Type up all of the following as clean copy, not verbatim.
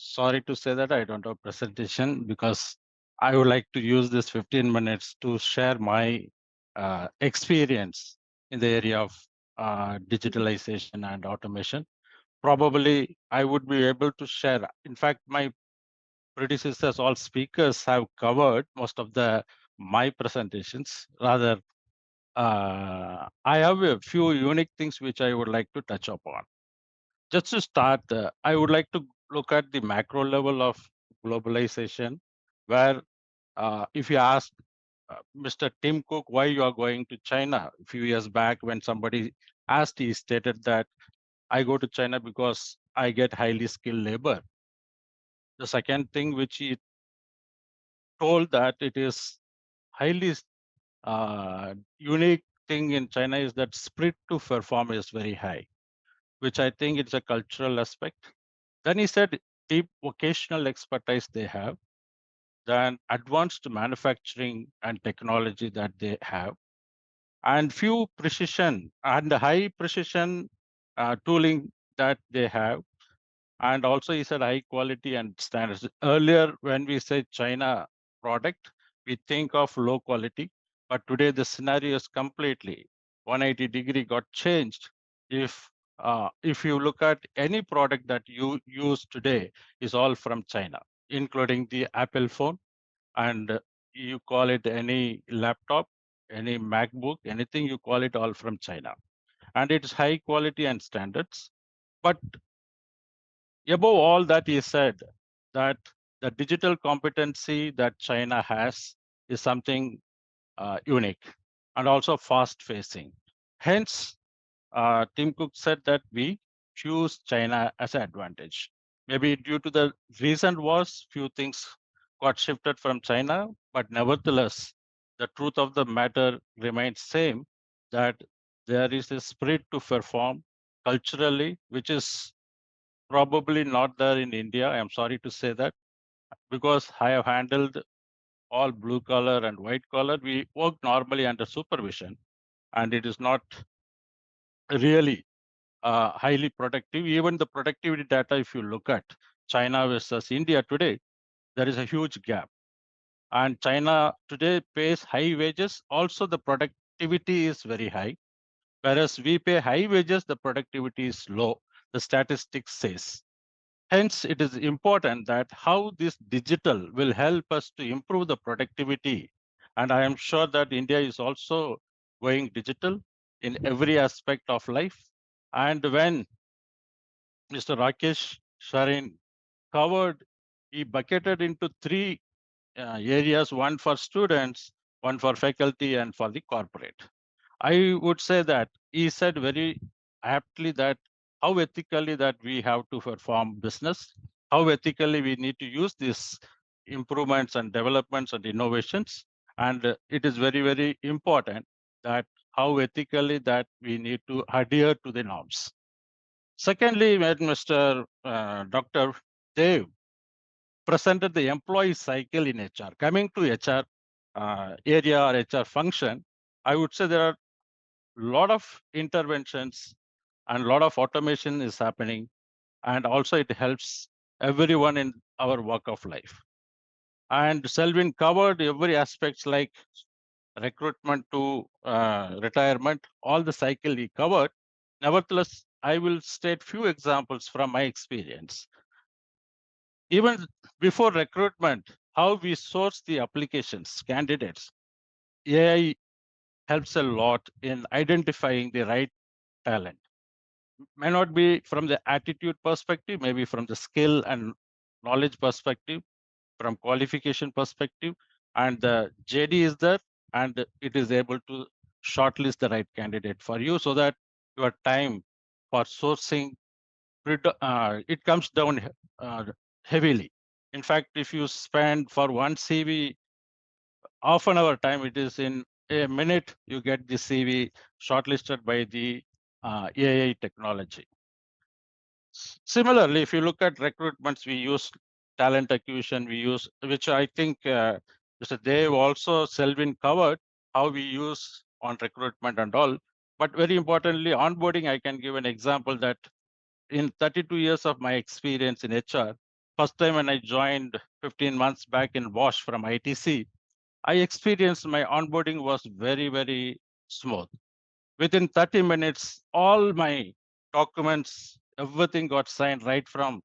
sorry to say that I don't have presentation because I would like to use this 15 minutes to share my experience in the area of digitalization and automation. Probably I would be able to share. In fact, my predecessors, all speakers have covered most of the my presentations. Rather, I have a few unique things which I would like to touch upon. Just to start, I would like to look at the macro level of globalization, where if you ask Mr. Tim Cook why you are going to China a few years back, when somebody asked, he stated that I go to China because I get highly skilled labor. The second thing which he told that it is highly unique thing in China is that spirit to perform is very high, which I think it's a cultural aspect. Then he said deep vocational expertise they have, then advanced manufacturing and technology that they have, and few precision and high precision tooling that they have. And also he said high quality and standards. Earlier, when we say China product, we think of low quality, but today the scenario is completely 180-degree got changed. If you look at any product that you use today is all from China, including the Apple phone, and you call it any laptop, any MacBook, anything you call it all from China. And it's high quality and standards. But above all that, he said that the digital competency that China has is something unique and also fast facing. Hence, Tim Cook said that we choose China as an advantage. Maybe due to the recent wars, few things got shifted from China, but nevertheless, the truth of the matter remains same, that there is a spirit to perform culturally, which is probably not there in India. I am sorry to say that, because I have handled all blue collar and white collar. We work normally under supervision, and it is not really highly productive. Even the productivity data, if you look at China versus India today, there is a huge gap. And China today pays high wages. Also, the productivity is very high. Whereas we pay high wages, the productivity is low. The statistics says. Hence, it is important that how this digital will help us to improve the productivity. And I am sure that India is also going digital in every aspect of life. And when Mr. Rakesh Sharin covered, he bucketed into three areas, one for students, one for faculty, and for the corporate. I would say that he said very aptly that how ethically that we have to perform business, how ethically we need to use these improvements and developments and innovations. And it is very, very important that how ethically that we need to adhere to the norms. Secondly, when Mr. Dr. Dev presented the employee cycle in HR, coming to HR area or HR function, I would say there are lot of interventions and a lot of automation is happening, and also it helps everyone in our walk of life. And Selvin covered every aspects like recruitment to retirement, all the cycle he covered. Nevertheless, I will state few examples from my experience. Even before recruitment, how we source the applications, candidates, AI helps a lot in identifying the right talent. May not be from the attitude perspective, maybe from the skill and knowledge perspective, from qualification perspective, and the JD is there, and it is able to shortlist the right candidate for you, so that your time for sourcing it comes down heavily. In fact, if you spend for one CV half an hour time, it is in a minute you get the CV shortlisted by the AI technology. Similarly, if you look at recruitments, we use talent acquisition, we use, which I think Mr. Dev also Selvin covered, how we use on recruitment and all. But very importantly, onboarding, I can give an example that in 32 years of my experience in HR, first time when I joined 15 months back in Bosch from ITC, I experienced my onboarding was very, very smooth. Within 30 minutes, all my documents, everything got signed right from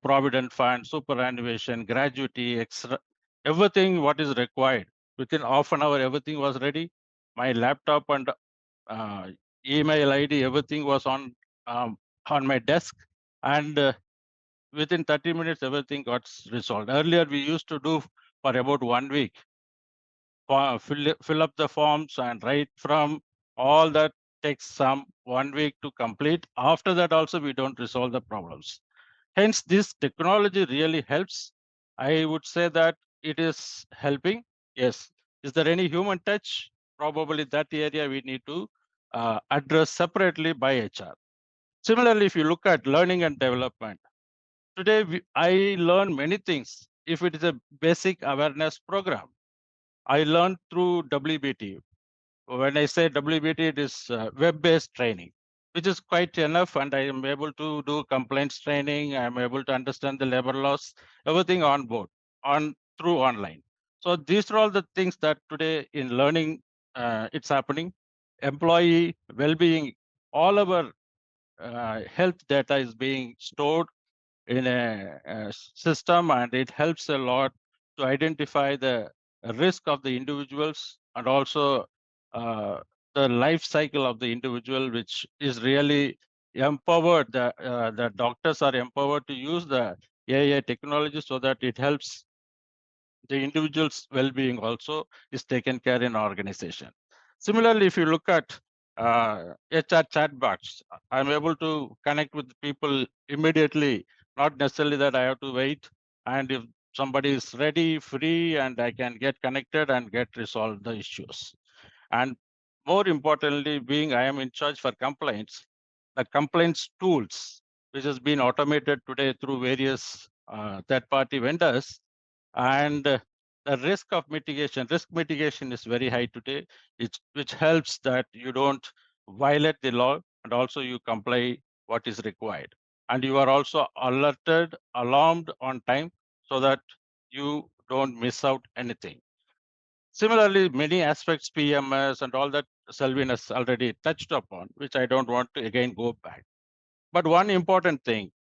provident fund, superannuation, gratuity, extra, everything what is required. Within half an hour, everything was ready. My laptop and uh, email ID, everything was um, on my desk, and within 30 minutes, everything got resolved. Earlier, we used to do for about 1 week, fill up the forms and write from all that takes some 1 week to complete. After that, also we don't resolve the problems. Hence, this technology really helps. I would say that it is helping. Yes. Is there any human touch? Probably that area we need to address separately by HR. Similarly, if you look at learning and development, today I learn many things. If it is a basic awareness program, I learned through WBT. When I say WBT, it is web-based training, which is quite enough, and I am able to do complaints training. I am able to understand the labor laws, everything on board, on through online. So these are all the things that today in learning it's happening. Employee well-being, all our health data is being stored in a system, and it helps a lot to identify the risk of the individuals and also uh, the life cycle of the individual, which is really empowered. The doctors are empowered to use the AI technology so that it helps the individual's well-being also is taken care in organization. Similarly, if you look at HR chatbots, I'm able to connect with people immediately, not necessarily that I have to wait. And if somebody is ready, free, and I can get connected and get resolved the issues. And more importantly, being I am in charge for complaints, the complaints tools, which has been automated today through various third-party vendors, and the risk mitigation is very high today, which helps that you don't violate the law and also you comply what is required. And you are also alerted, alarmed on time so that you don't miss out anything. Similarly, many aspects, PMS and all that Selvin has already touched upon, which I don't want to again go back. But one important thing,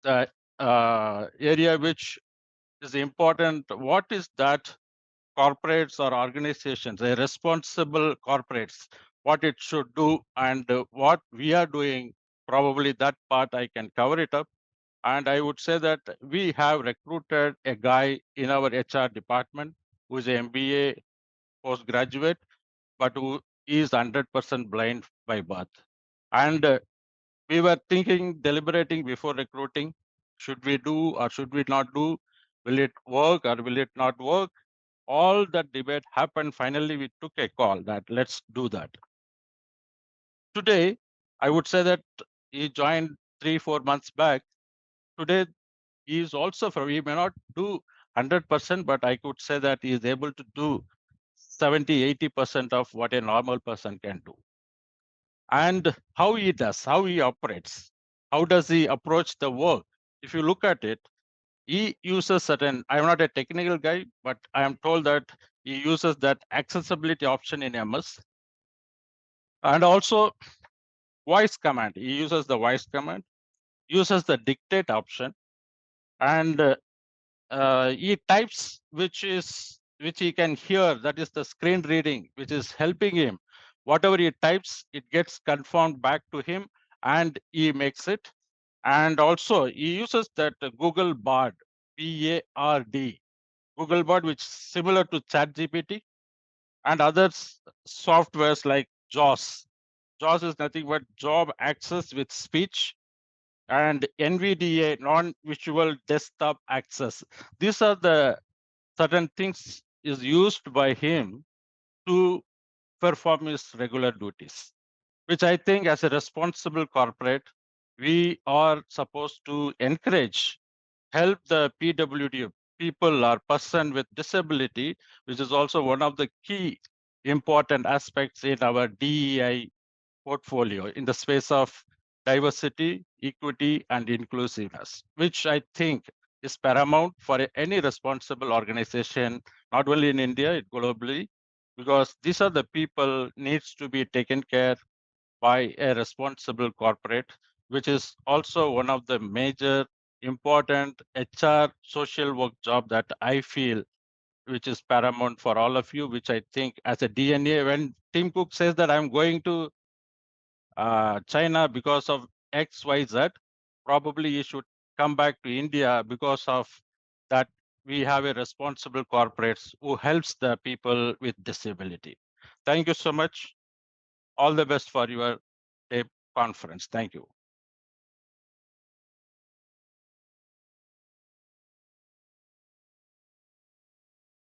the area which is important, what is that corporates or organizations, a responsible corporates, what it should do and what we are doing, probably that part I can cover it up. And I would say that we have recruited a guy in our HR department who is an MBA postgraduate, but who is 100% blind by birth. And we were thinking, deliberating before recruiting, should we do or should we not do? Will it work or will it not work? All that debate happened. Finally, we took a call that let's do that. Today, I would say that he joined 3-4 months back. Today, he is also for, he may not do 100%, but I could say that he is able to do 70-80% of what a normal person can do. And how he does, how he operates, how does he approach the work? If you look at it, he uses certain, I'm not a technical guy, but I am told that he uses that accessibility option in MS and also voice command. He uses the voice command, uses the dictate option, and he types which he can hear, that is the screen reading, which is helping him. Whatever he types, it gets confirmed back to him and he makes it. And also he uses that Google Bard, BARD, Google Bard, which is similar to ChatGPT and other softwares like JAWS. JAWS is nothing but job access with speech, and NVDA, non-visual desktop access. These are the certain things is used by him to perform his regular duties, which I think as a responsible corporate, we are supposed to encourage, help the PWD people or person with disability, which is also one of the key important aspects in our DEI portfolio in the space of diversity, equity, and inclusiveness, which I think is paramount for any responsible organization, not only in India, globally, because these are the people needs to be taken care by a responsible corporate, which is also one of the major important HR social work job that I feel which is paramount for all of you, which I think as a DNA, when Tim Cook says that I'm going to China because of X, Y, Z, probably you should come back to India because of that we have a responsible corporates who helps the people with disability. Thank you so much. All the best for your conference. Thank you.